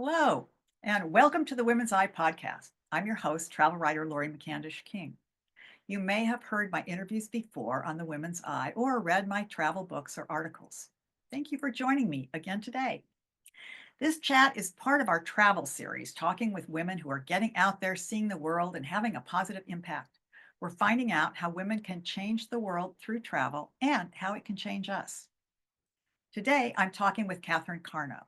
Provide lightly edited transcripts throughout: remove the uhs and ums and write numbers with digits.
Hello, and welcome to the Women's Eye Podcast. I'm your host, travel writer Laurie McAndish King. You may have heard my interviews before on the Women's Eye or read my travel books or articles. Thank you for joining me again today. This chat is part of our travel series, talking with women who are getting out there, seeing the world, and having a positive impact. We're finding out how women can change the world through travel and how it can change us. Today, I'm talking with Catherine Karnow.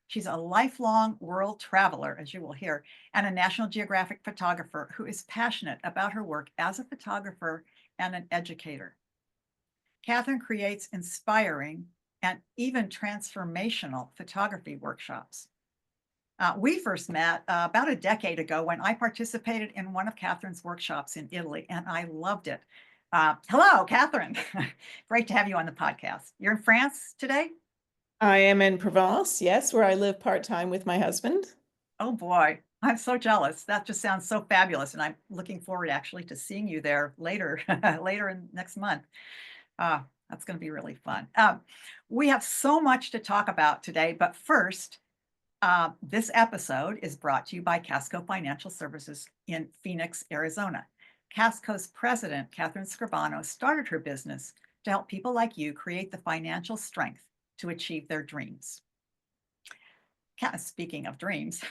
She's a lifelong world traveler, as you will hear, and a National Geographic photographer who is passionate about her work as a photographer and an educator. Catherine creates inspiring and even transformational photography workshops. We first met about a decade ago when I participated in one of Catherine's workshops in Italy, and I loved it. Hello, Catherine. Great to have you on the podcast. You're in France today? I am in Provence, yes, where I live part-time with my husband. Oh boy, I'm so jealous. That just sounds so fabulous, and I'm looking forward actually to seeing you there later, later in next month. That's going to be really fun. We have so much to talk about today, but first, this episode is brought to you by Casco Financial Services in Phoenix, Arizona. Casco's president, Catherine Scribano, started her business to help people like you create the financial strength to achieve their dreams. Speaking of dreams,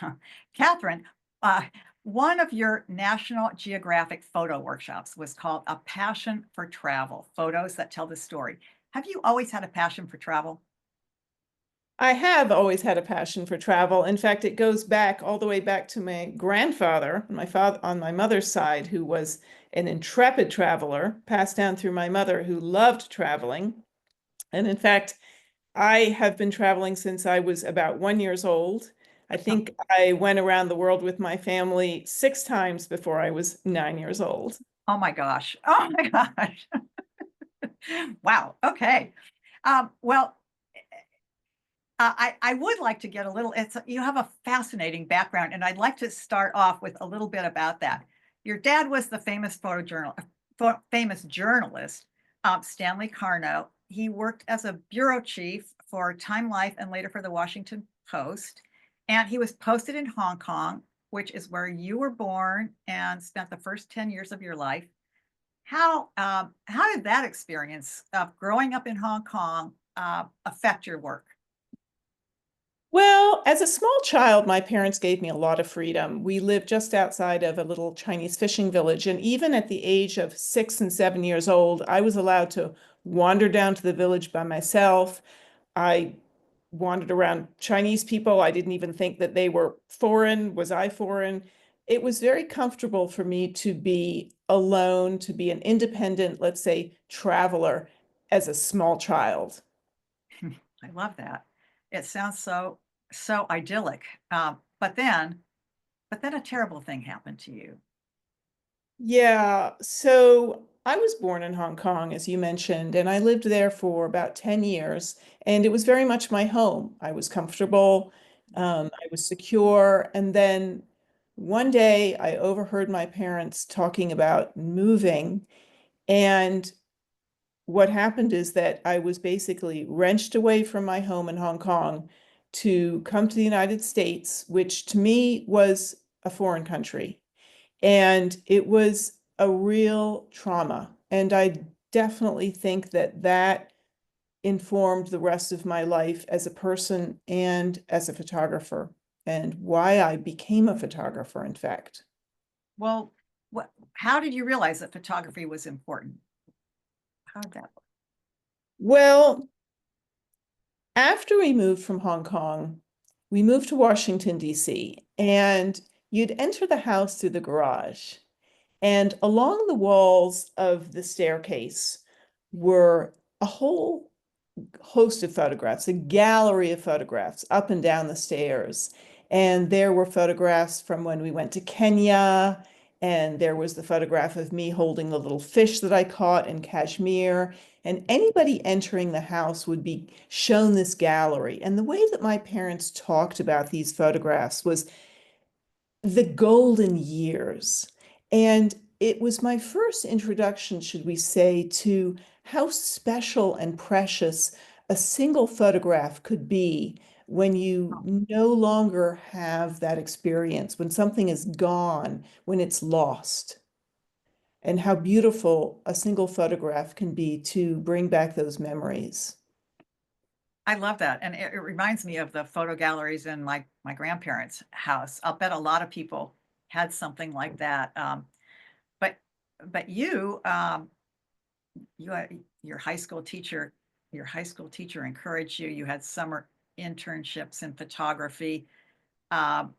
Catherine, one of your National Geographic photo workshops was called A Passion for Travel, Photos That Tell the Story. Have you always had a passion for travel? I have always had a passion for travel. In fact, it goes back all the way back to my grandfather, my father on my mother's side, who was an intrepid traveler, passed down through my mother, who loved traveling. And in fact, I have been traveling since I was about 1 year old. I Oh, think I went around the world with my family 6 times before I was 9 years old. oh my gosh. Oh my gosh. Wow. Okay. Well, I would like to get a little, you have a fascinating background, and I'd like to start off with a little bit about that. Your dad was the famous journalist, Stanley Karnow. He worked as a bureau chief for Time Life and later for the Washington Post. And he was posted in Hong Kong, which is where you were born and spent the first 10 years of your life. How did that experience of growing up in Hong Kong affect your work? Well, as a small child, my parents gave me a lot of freedom. We lived just outside of a little Chinese fishing village, and even at the age of 6 and 7 years old, I was allowed to wander down to the village by myself. I wandered around Chinese people. I didn't even think that they were foreign. Was I foreign? It was very comfortable for me to be alone, to be an independent, let's say, traveler as a small child. I love that. It sounds so idyllic. But then a terrible thing happened to you. Yeah, so I was born in Hong Kong, as you mentioned, and I lived there for about 10 years, and it was very much my home. I was comfortable, I was secure, and then one day I overheard my parents talking about moving, and what happened is that I was basically wrenched away from my home in Hong Kong to come to the United States, which to me was a foreign country. And it was a real trauma. And I definitely think that that informed the rest of my life as a person and as a photographer, and why I became a photographer, in fact. Well, how did you realize that photography was important? How did that work? Well, after we moved from Hong Kong, we moved to Washington, D.C., and you'd enter the house through the garage. And along the walls of the staircase were a whole host of photographs, a gallery of photographs up and down the stairs. And there were photographs from when we went to Kenya, and there was the photograph of me holding the little fish that I caught in Kashmir. And anybody entering the house would be shown this gallery. And the way that my parents talked about these photographs was the golden years. And it was my first introduction, should we say, to how special and precious a single photograph could be when you no longer have that experience, when something is gone, when it's lost, and how beautiful a single photograph can be to bring back those memories. I love that. And it reminds me of the photo galleries in my grandparents' house. I'll bet a lot of people had something like that. But but you had your high school teacher encouraged you. You had summer internships in photography, and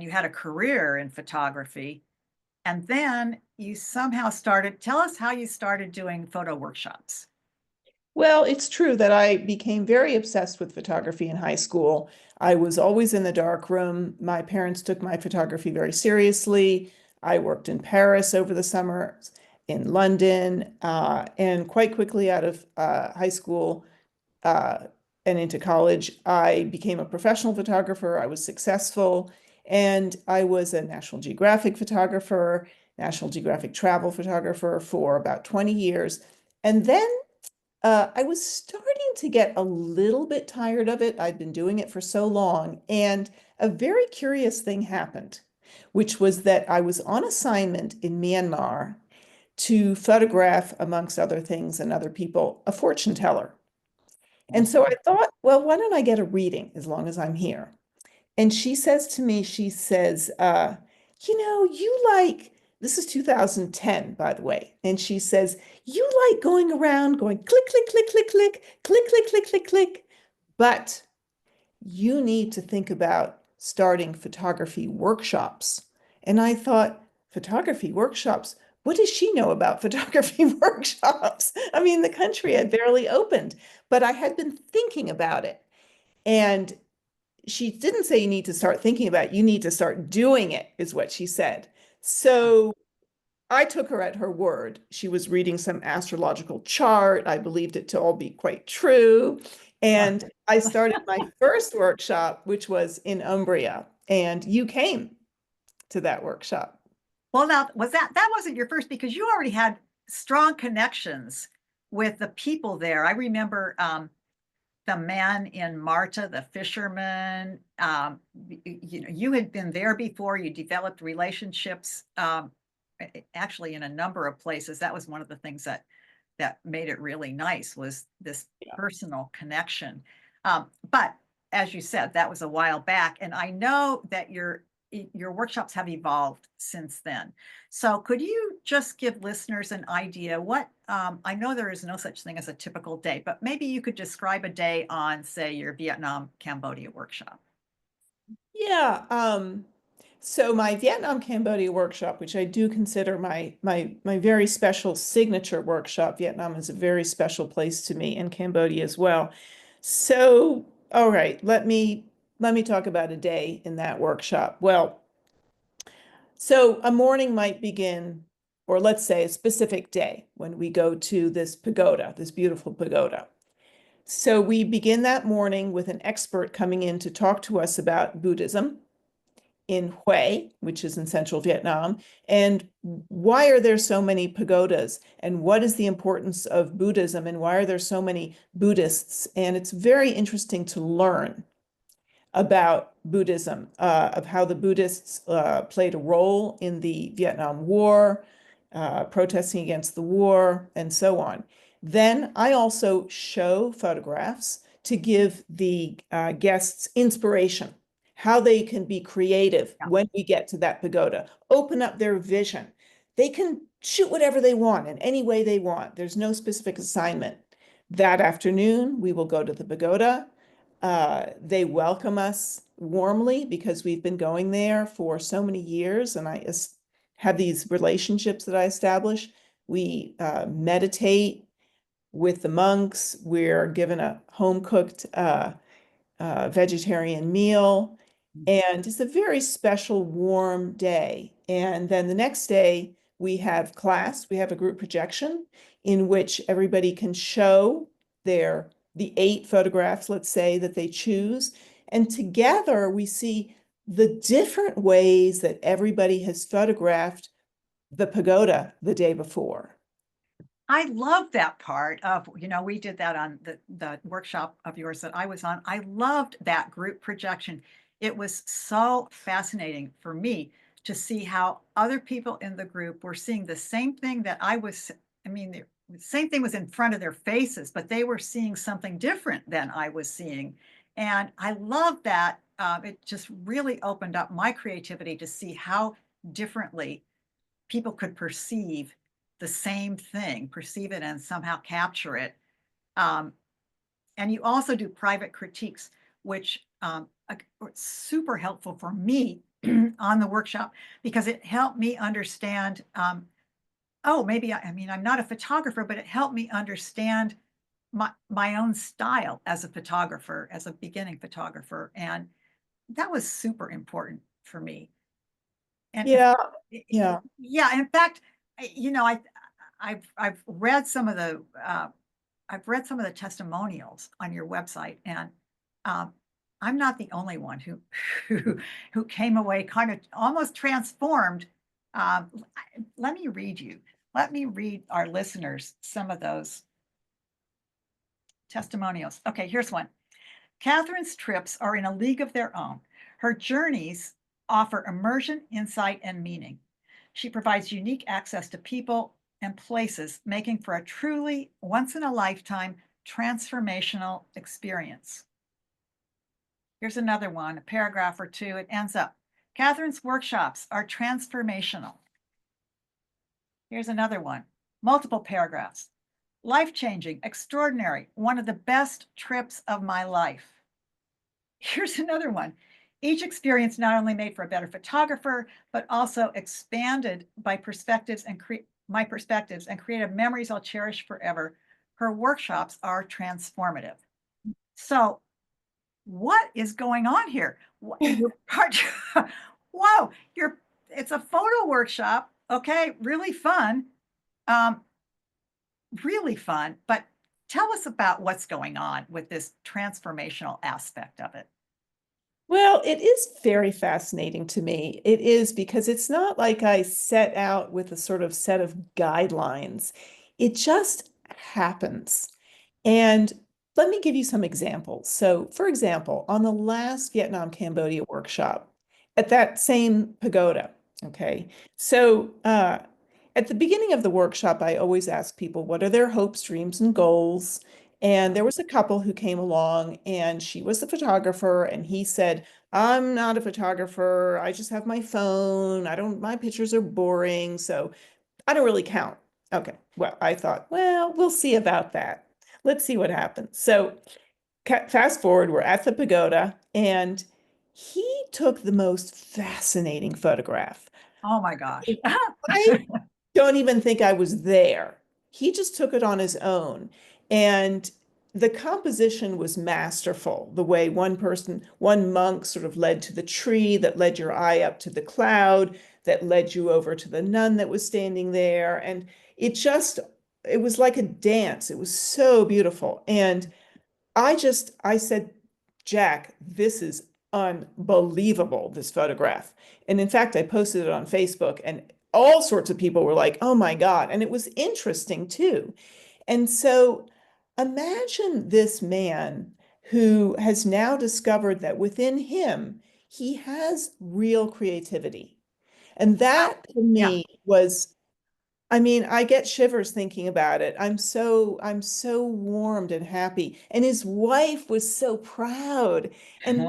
you had a career in photography. And then you somehow started, tell us how you started doing photo workshops. Well, it's true that I became very obsessed with photography in high school. I was always in the dark room. My parents took my photography very seriously. I worked in Paris over the summer, in London, and quite quickly out of high school uh, and into college, I became a professional photographer. I was successful, and I was a National Geographic photographer, National Geographic Travel photographer for about 20 years. And then I was starting to get a little bit tired of it. I'd been doing it for so long, and a very curious thing happened, which was that I was on assignment in Myanmar to photograph, amongst other things and other people, a fortune teller. And so I thought, well, why don't I get a reading as long as I'm here? And she says to me, she says, you like, this is 2010, by the way. And she says, you like going around going click, click, click, click, click, click, click, click, click, click. But you need to think about starting photography workshops. And I thought, photography workshops? What does she know about photography workshops? I mean, the country had barely opened, but I had been thinking about it. And she didn't say you need to start thinking about it, you need to start doing it, is what she said. So I took her at her word. She was reading some astrological chart. I believed it to all be quite true. And I started my first workshop, which was in Umbria, and you came to that workshop. Well, now was that wasn't your first because you already had strong connections with the people there. I remember the man in Marta, the fisherman. You had been there before. You developed relationships, actually in a number of places. That was one of the things that made it really nice was this Yeah. personal connection. But as you said, that was a while back, and I know that your workshops have evolved since then. So could you just give listeners an idea what, I know there is no such thing as a typical day, but maybe you could describe a day on, say, your Vietnam, Cambodia workshop. Yeah. So my Vietnam Cambodia workshop, which I do consider my very special signature workshop, Vietnam is a very special place to me, and Cambodia as well. So, all right, let me talk about a day in that workshop. Well, so a morning might begin, or let's say a specific day when we go to this pagoda, this beautiful pagoda. So we begin that morning with an expert coming in to talk to us about Buddhism in Hue, which is in central Vietnam, and why are there so many pagodas, and what is the importance of Buddhism, and why are there so many Buddhists? And it's very interesting to learn about Buddhism, of how the Buddhists played a role in the Vietnam War, protesting against the war, and so on. Then I also show photographs to give the guests inspiration, how they can be creative Yeah. when we get to that pagoda, open up their vision. They can shoot whatever they want in any way they want. There's no specific assignment. That afternoon, we will go to the pagoda. They welcome us warmly because we've been going there for so many years, and I have these relationships that I establish. We meditate with the monks. We're given a home-cooked vegetarian meal, and it's a very special, warm day. And then the next day, we have class. We have a group projection in which everybody can show the 8 photographs, let's say, that they choose. And together we see the different ways that everybody has photographed the pagoda the day before. I love that part of, we did that on the workshop of yours that I was on. I loved that group projection. It was so fascinating for me to see how other people in the group were seeing the same thing that I was. I mean, the same thing was in front of their faces, but they were seeing something different than I was seeing. And I love that. It just really opened up my creativity to see how differently people could perceive the same thing, perceive it and somehow capture it. Um, and you also do private critiques, which are super helpful for me on the workshop because it helped me understand. Oh, maybe I mean I'm not a photographer, but it helped me understand my own style as a photographer, as a beginning photographer, and that was super important for me. And Yeah, yeah. yeah, in fact, I've read some of the testimonials on your website, and um, I'm not the only one who who came away kind of almost transformed. Um, Let me read you. Let me read our listeners some of those testimonials. Okay, here's one. Catherine's trips are in a league of their own. Her journeys offer immersion, insight, and meaning. She provides unique access to people and places, making for a truly once in a lifetime transformational experience. Here's another one, a paragraph or two. It ends up Catherine's workshops are transformational. Here's another one, multiple paragraphs. Life changing, extraordinary, one of the best trips of my life. Here's another one. Each experience not only made for a better photographer, but also expanded by perspectives and my perspectives and creative memories I'll cherish forever. Her workshops are transformative. So, what is going on here? You're part, whoa, it's a photo workshop. Okay, really fun. Um, really fun. But tell us about what's going on with this transformational aspect of it. Well, it is very fascinating to me. It is because it's not like I set out with a sort of set of guidelines. It just happens. And let me give you some examples. So, for example, on the last Vietnam Cambodia workshop at that same pagoda, okay? So, at the beginning of the workshop, I always ask people what are their hopes, dreams, and goals. And there was a couple who came along, and she was the photographer, and he said, I'm not a photographer. I just have my phone. My pictures are boring, so I don't really count. Okay. Well, I thought, well, we'll see about that. Let's see what happens. So fast forward, we're at the pagoda, and he took the most fascinating photograph. Oh my gosh. I don't even think I was there. He just took it on his own. And the composition was masterful. The way one monk sort of led to the tree that led your eye up to the cloud, that led you over to the nun that was standing there. And it was like a dance. It was so beautiful. And I said, Jack, this is unbelievable, this photograph. And in fact, I posted it on Facebook and all sorts of people were like, oh my God. And it was interesting too. And so imagine this man who has now discovered that within him, he has real creativity. And that to Yeah. me was I mean, I get shivers thinking about it. I'm so warmed and happy. And his wife was so proud. And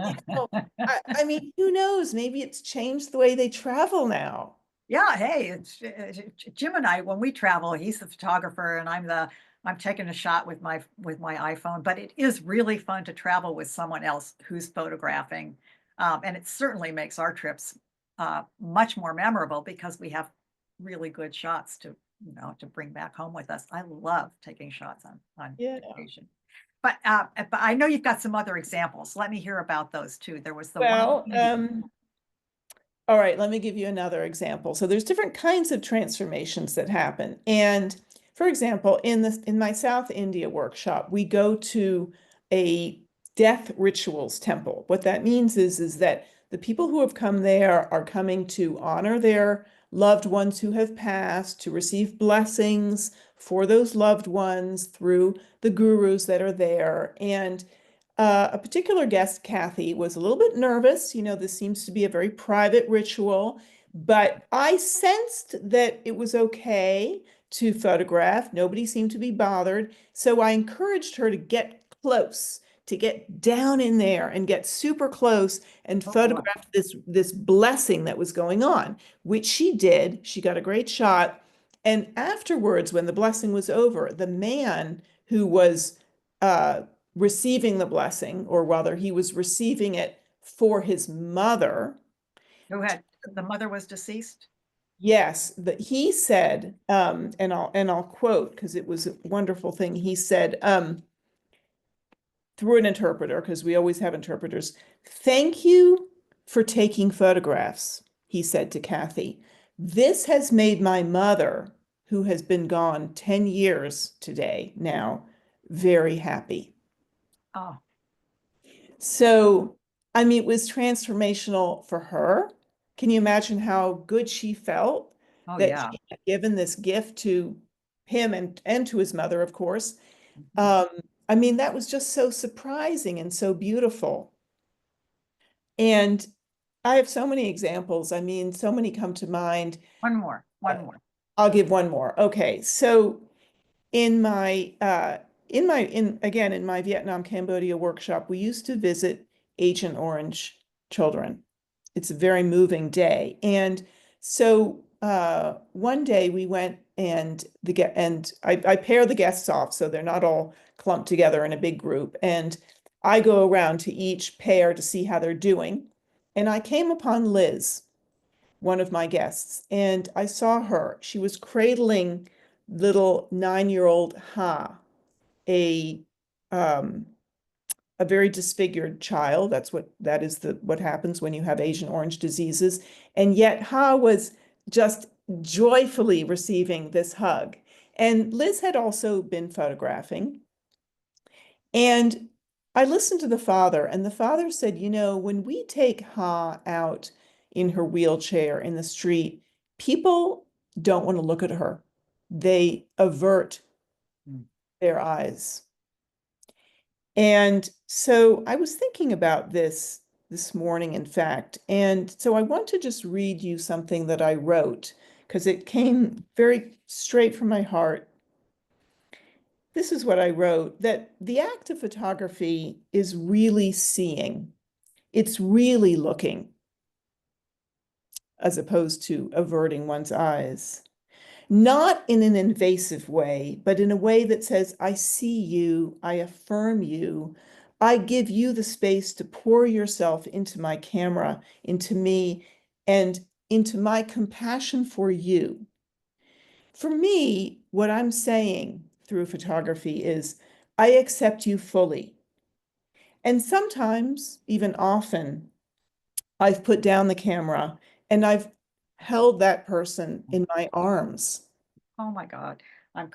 I mean, who knows? Maybe it's changed the way they travel now. Yeah, hey, it's Jim and I when we travel, he's the photographer and I'm taking a shot with my iPhone, but it is really fun to travel with someone else who's photographing. And it certainly makes our trips much more memorable because we have really good shots to bring back home with us. I love taking shots on Yeah. vacation. But I know you've got some other examples. Let me hear about those too. There was the one in Well, India. all right, let me give you another example. So there's different kinds of transformations that happen. And for example, in my South India workshop, we go to a death rituals temple. What that means is that the people who have come there are coming to honor their loved ones who have passed, to receive blessings for those loved ones through the gurus that are there. And a particular guest, Kathy, was a little bit nervous. This seems to be a very private ritual, but I sensed that it was okay to photograph. Nobody seemed to be bothered. So I encouraged her to get close, to get down in there and get super close and Oh boy. photograph this blessing that was going on, which she did. She got a great shot. And afterwards, when the blessing was over, the man who was uh, receiving the blessing, or rather, he was receiving it for his mother. Who had the mother was deceased? Yes, that he said, and I'll quote because it was a wonderful thing. He said, through an interpreter, because we always have interpreters, "Thank you for taking photographs," he said to Kathy. "This has made my mother, who has been gone 10 years today now, very happy." Oh, So, I mean, it was transformational for her. Can you imagine how good she felt oh that yeah. she had given this gift to him and to his mother, of course? Mhm. Um, I mean, that was just so surprising and so beautiful. And I have so many examples. I mean, so many come to mind. One more, Uh, one more. I'll give one more. Okay, so in my in my Vietnam Cambodia workshop, we used to visit Agent Orange children. It's a very moving day. And so one day we went and I pair the guests off so they're not all clumped together in a big group. And I go around to each pair to see how they're doing. And I came upon Liz, one of my guests, and I saw her. She was cradling little 9-year-old Ha, a um, a very disfigured child. That is what happens when you have Agent Orange diseases. And yet Ha was just joyfully receiving this hug. And Liz had also been photographing. And I listened to the father, and the father said, when we take Ha out in her wheelchair in the street, people don't want to look at her. They avert Mm. their eyes. And so I was thinking about this morning, in fact. And so I want to just read you something that I wrote because it came very straight from my heart. This is what I wrote, that the act of photography is really seeing. It's really looking as opposed to averting one's eyes. Not in an invasive way, but in a way that says, I see you, I affirm you, I give you the space to pour yourself into my camera, into me, and into my compassion for you. For me, what I'm saying through photography is, I accept you fully. And sometimes, even often, I've put down the camera and I've held that person in my arms. Oh my God. I'm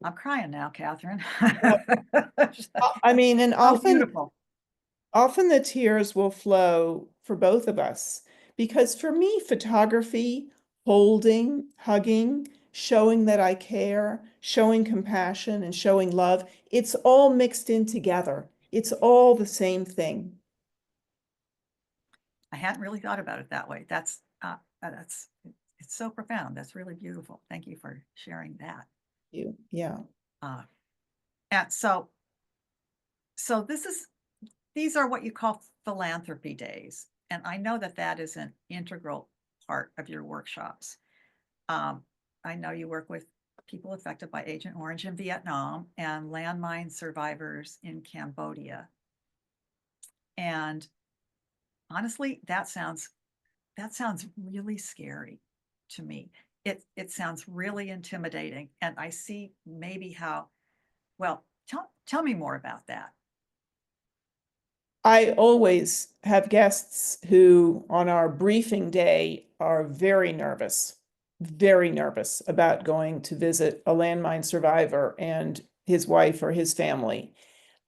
I'm crying now, Catherine. I mean, and Oh, beautiful. often the tears will flow for both of us because for me, photography, holding, hugging, showing that I care, showing compassion and showing love, it's all mixed in together. It's all the same thing. I hadn't really thought about it that way. That's it's so profound. That's really beautiful. Thank you for sharing that. Yeah. Uh, and so these are what you call philanthropy days, and I know that that is an integral part of your workshops. Um, I know you work with people affected by Agent Orange in Vietnam and landmine survivors in Cambodia. And honestly, that sounds really scary to me. It sounds really intimidating, and I see maybe how. Well, tell me more about that. I always have guests who, on our briefing day, are very nervous about going to visit a landmine survivor and his wife or his family.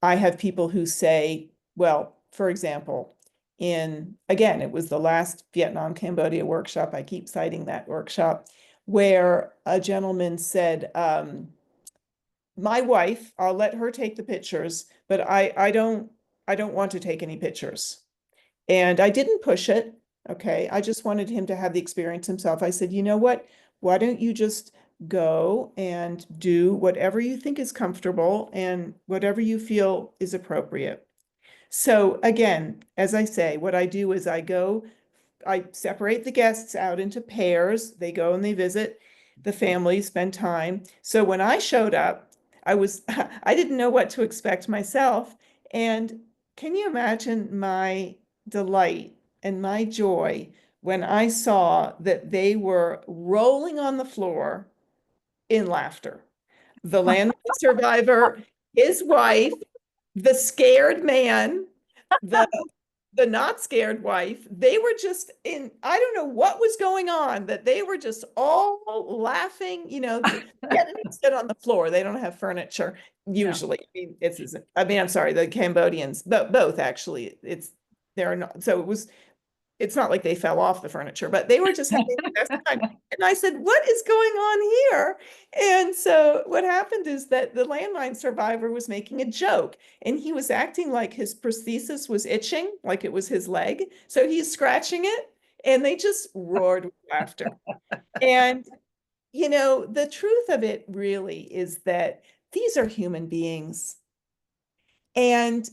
I have people who say, well, for example, again, it was the last Vietnam, Cambodia workshop. I keep citing that workshop where a gentleman said, my wife, I'll let her take the pictures, but I don't want to take any pictures. And I didn't push it. Okay. I just wanted him to have the experience himself. I said, you know what? Why don't you just go and do whatever you think is comfortable and whatever you feel is appropriate. So again, as I say, what I do is I separate the guests out into pairs. They go and they visit the family, spend time. So when I showed up, I didn't know what to expect myself. And can you imagine my delight and my joy when I saw that they were rolling on the floor in laughter? The landmine survivor, his wife, the scared man, the the not scared wife, they were just in, I don't know what was going on, that they were just all laughing, the Vietnamese sit on the floor. They don't have furniture Yeah. usually. I mean, I'm sorry, the Cambodians, but both actually, they're not, so it's not like they fell off the furniture, but they were just having the best time. And I said, what is going on here? And so what happened is that the landmine survivor was making a joke and he was acting like his prosthesis was itching, like it was his leg. So he's scratching it and they just roared with laughter. And, the truth of it really is that these are human beings. And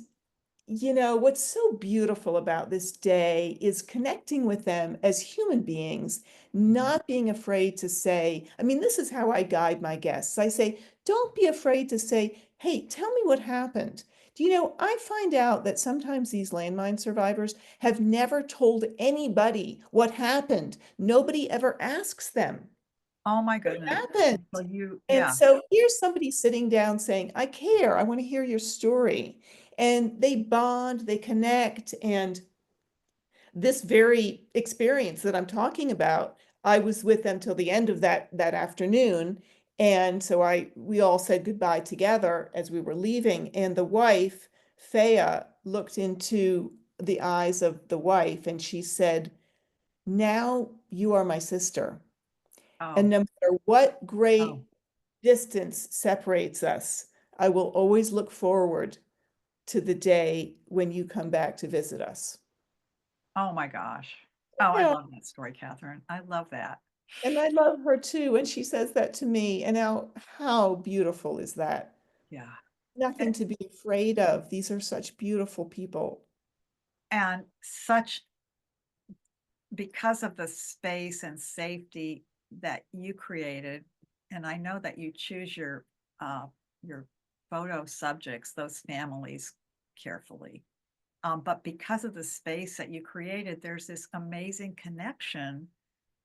what's so beautiful about this day is connecting with them as human beings, Mhm. not being afraid to say, I mean, this is how I guide my guests. I say, don't be afraid to say, hey, tell me what happened. Do you know, I find out that sometimes these landmine survivors have never told anybody what happened. Nobody ever asks them Oh my what goodness. happened. Well, you, And yeah. so here's somebody sitting down saying, I care. I want to hear your story. And they bond, they connect. And this very experience that I'm talking about, I was with them till the end of that afternoon. And so we all said goodbye together as we were leaving. And the wife, Thea, looked into the eyes of the wife and she said, now you are my sister. And Oh, no matter what oh, great distance separates us, I will always look forward to the day when you come back to visit us. oh my gosh. Oh, I Yeah, love that story, Catherine. I love that. and I love her too. And she says that to me. And how beautiful is that? Yeah. Nothing A- to be afraid of. These are such beautiful people. And such, because of the space and safety that you created, and I know that you choose your photo subjects, those families carefully. But because of the space that you created, there's this amazing connection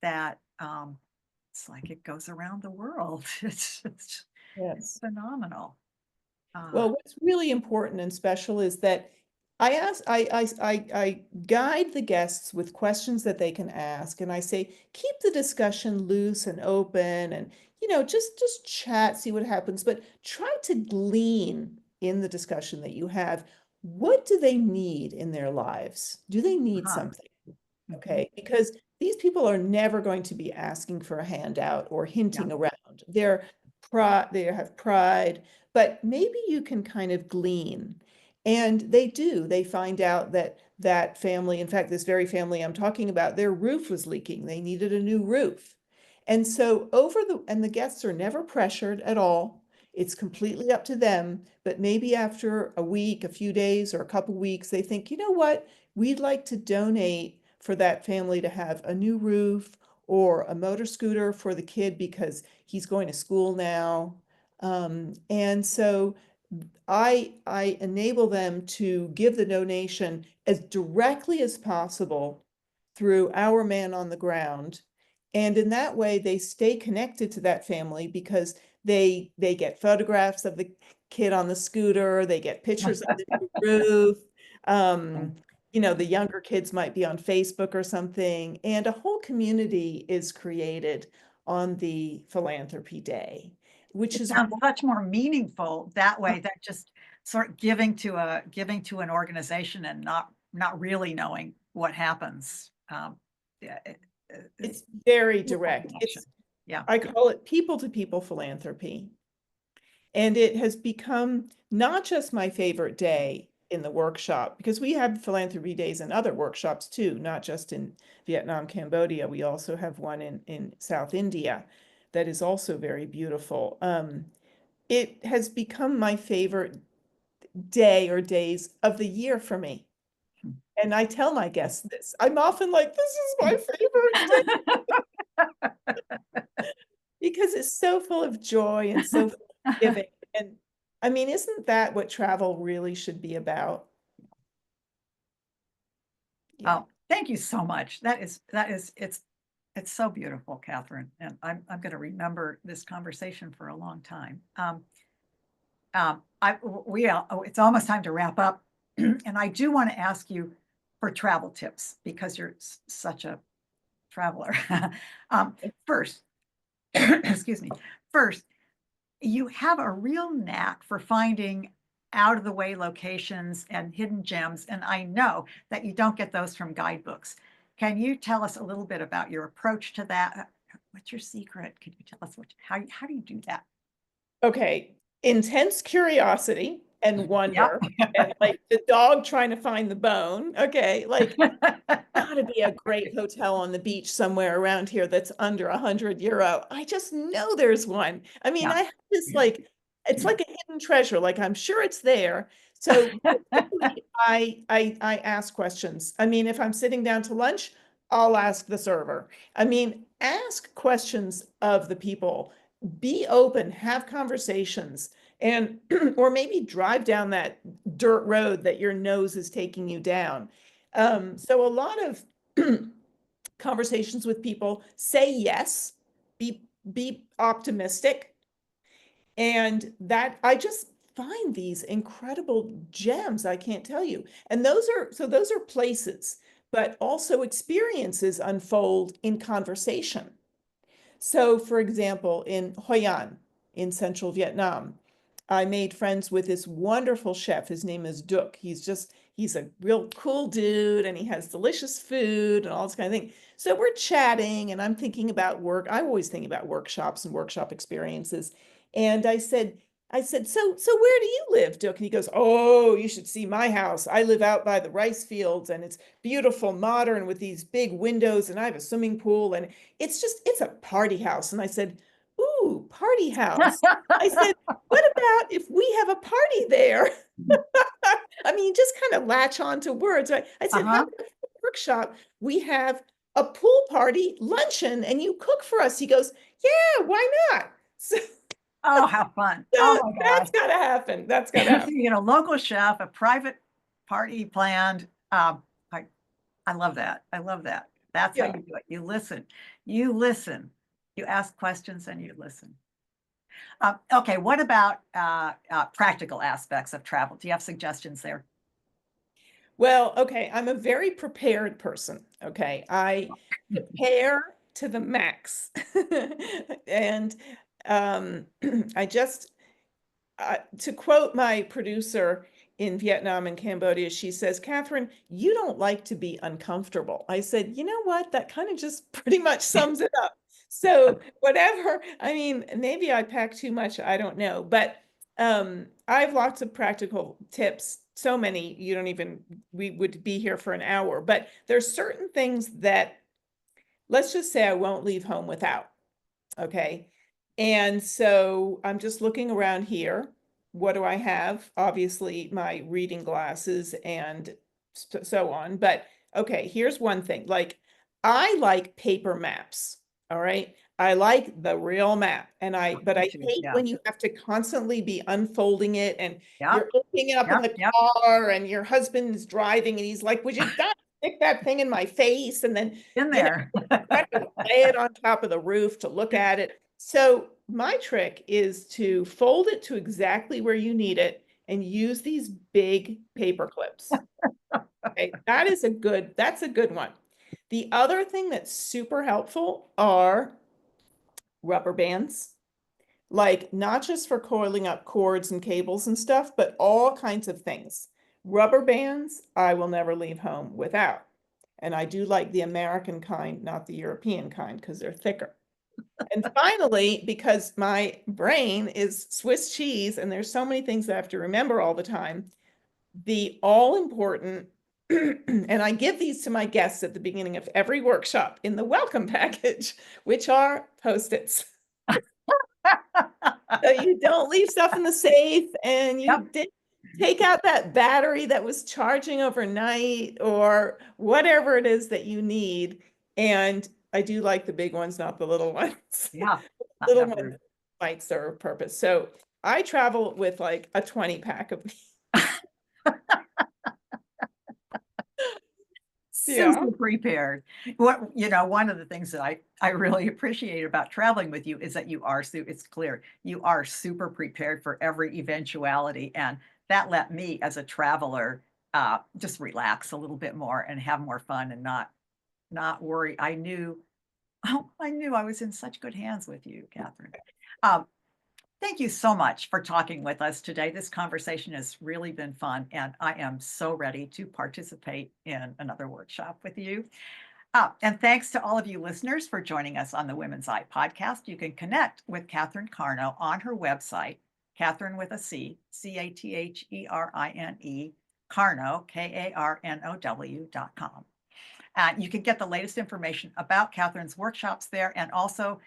that it's like it goes around the world. It's Yes. phenomenal. Uh, Well, what's really important and special is that I guide the guests with questions that they can ask, and I say keep the discussion loose and open, and just chat, see what happens, but try to glean in the discussion that you have. What do they need in their lives? Do they need huh. something? Mhm. Okay, because these people are never going to be asking for a handout or Yeah. hinting around. They have pride, but maybe you can kind of glean. And they do. They find out that that family, in fact, this very family I'm talking about, their roof was leaking. They needed a new roof. And so and the guests are never pressured at all. It's completely up to them. But maybe after a week, a few days, or a couple weeks, they think, you know what? We'd like to donate for that family to have a new roof or a motor scooter for the kid because he's going to school now. And so I enable them to give the donation as directly as possible through our man on the ground. And in that way, they stay connected to that family because they get photographs of the kid on the scooter, they get pictures of the new roof. Um, the younger kids might be on Facebook or something, and a whole community is created on the philanthropy day, which It is sounds much more meaningful that way than just sort of giving to an organization and not not really knowing what happens. Yeah, It's very people direct. connection. Yeah. I call it people-to-people philanthropy. And it has become not just my favorite day in the workshop, because we have philanthropy days in other workshops too, not just in Vietnam, Cambodia. We also have one in South India that is also very beautiful. It has become my favorite day or days of the year for me. And I tell my guests this. I'm often like, this is my favorite day because it's so full of joy and so full of giving. And I mean, isn't that what travel really should be about? Yeah. Oh, thank you so much. It's so beautiful, Catherine, and I'm going to remember this conversation for a long time. It's almost time to wrap up, and I do want to ask you for travel tips because you're such a traveler. First, excuse me. First, you have a real knack for finding out of the way locations and hidden gems. And I know that you don't get those from guidebooks. Can you tell us a little bit about your approach to that? What's your secret? Can you tell us how do you do that? Okay. Intense curiosity and Yep. wonder, and like the dog trying to find the bone. Okay. Like, gotta be a great hotel on the beach somewhere around here that's under €100. I just know there's one. I mean, Yeah. I have this like, it's like a hidden treasure. Like I'm sure it's there. So typically, I ask questions. I mean, if I'm sitting down to lunch, I'll ask the server. I mean, ask questions of the people. Be open, have conversations, and or maybe drive down that dirt road that your nose is taking you down. So a lot of conversations with people, say yes, be optimistic, and that I just find these incredible gems. I can't tell you. And those are places, but also experiences unfold in conversation. So, for example, in Hoi An in central Vietnam, I made friends with this wonderful chef. His name is Duc. He's a real cool dude and he has delicious food and all this kind of thing. So we're chatting and I'm thinking about work. I always think about workshops and workshop experiences. And so where do you live, Duc? And he goes, oh, you should see my house. I live out by the rice fields and it's beautiful, modern with these big windows and I have a swimming pool and it's a party house. And I said, ooh, party house. I said, what about if we have a party there? I mean, just kind of latch on to words. I said, how Uh-huh. about for the workshop? We have a pool party luncheon and you cook for us. He goes, yeah, why not? So, Oh, how fun. Oh so my that's gosh. got to happen. That's got to happen. Local chef, a private party planned. I love that. I love that. That's how Yeah. you do it. You listen. You listen. You ask questions and you listen. Okay, what about practical aspects of travel? Do you have suggestions there? Well, okay, I'm a very prepared person. Okay, I prepare to the max. And um, I just, to quote my producer in Vietnam and Cambodia, she says, Catherine, you don't like to be uncomfortable. I said, you know what? That kind of just pretty much sums it up. So whatever, I mean, maybe I pack too much, I don't know. But I have lots of practical tips, so many, you don't even, we would be here for an hour. But there's certain things that, let's just say I won't leave home without. Okay. And so I'm just looking around here. What do I have? Obviously, my reading glasses and so on. But okay, here's one thing. Like, I like paper maps. All right. I like the real map. But Me I too. hate Yeah. when you have to constantly be unfolding it and Yep. you're opening it up in Yep. the Yep. car and your husband is driving and he's like, would you not stick that thing in my face? And then, In you know, there. try to lay it on top of the roof to look at it. So my trick is to fold it to exactly where you need it and use these big paper clips. Okay, that's a good one. The other thing that's super helpful are rubber bands, like not just for coiling up cords and cables and stuff, but all kinds of things. Rubber bands, I will never leave home without. And I do like the American kind, not the European kind, because they're thicker. And finally, because my brain is Swiss cheese and there's so many things I have to remember all the time, the all important, and I give these to my guests at the beginning of every workshop in the welcome package, which are Post-its. So you don't leave stuff in the safe and you Yep. didn't take out that battery that was charging overnight or whatever it is that you need. And I do like the big ones, not the little ones. Yeah. Little Not ones rude. might serve a purpose. So I travel with like a 20 pack of these. Yeah. Super prepared. What, one of the things that I really appreciate about traveling with you is that it's clear, you are super prepared for every eventuality. And that let me, as a traveler, just relax a little bit more and have more fun and not worry. I knew I was in such good hands with you, Catherine. Um, Thank you so much for talking with us today. This conversation has really been fun, and I am so ready to participate in another workshop with you. And thanks to all of you listeners for joining us on the Women's Eye podcast. You can connect with Catherine Karnow on her website, Catherine with a C, Catherine, Karnow, KARNOW.com. And you can get the latest information about Catherine's workshops there. And also,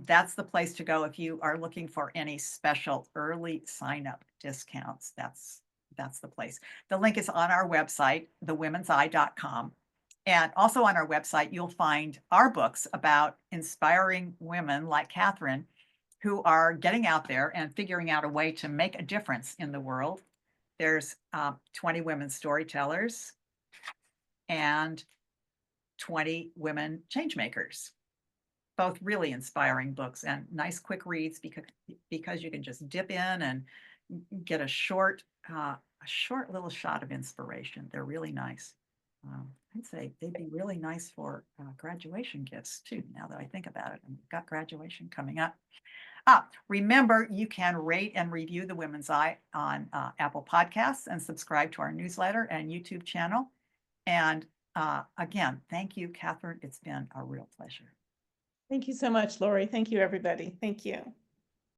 that's the place to go if you are looking for any special early sign up discounts. That's the place. The link is on our website, thewomenseye.com. And also on our website, you'll find our books about inspiring women like Catherine who are getting out there and figuring out a way to make a difference in the world. There's 20 women storytellers and 20 women changemakers. Both really inspiring books and nice quick reads because you can just dip in and get a short little shot of inspiration. They're really nice. I'd say they'd be really nice for graduation gifts too, now that I think about it. And we've got graduation coming up. Remember, you can rate and review The Women's Eye on Apple Podcasts and subscribe to our newsletter and YouTube channel. And again, thank you, Catherine. It's been a real pleasure. Thank you so much, Laurie. Thank you, everybody. Thank you.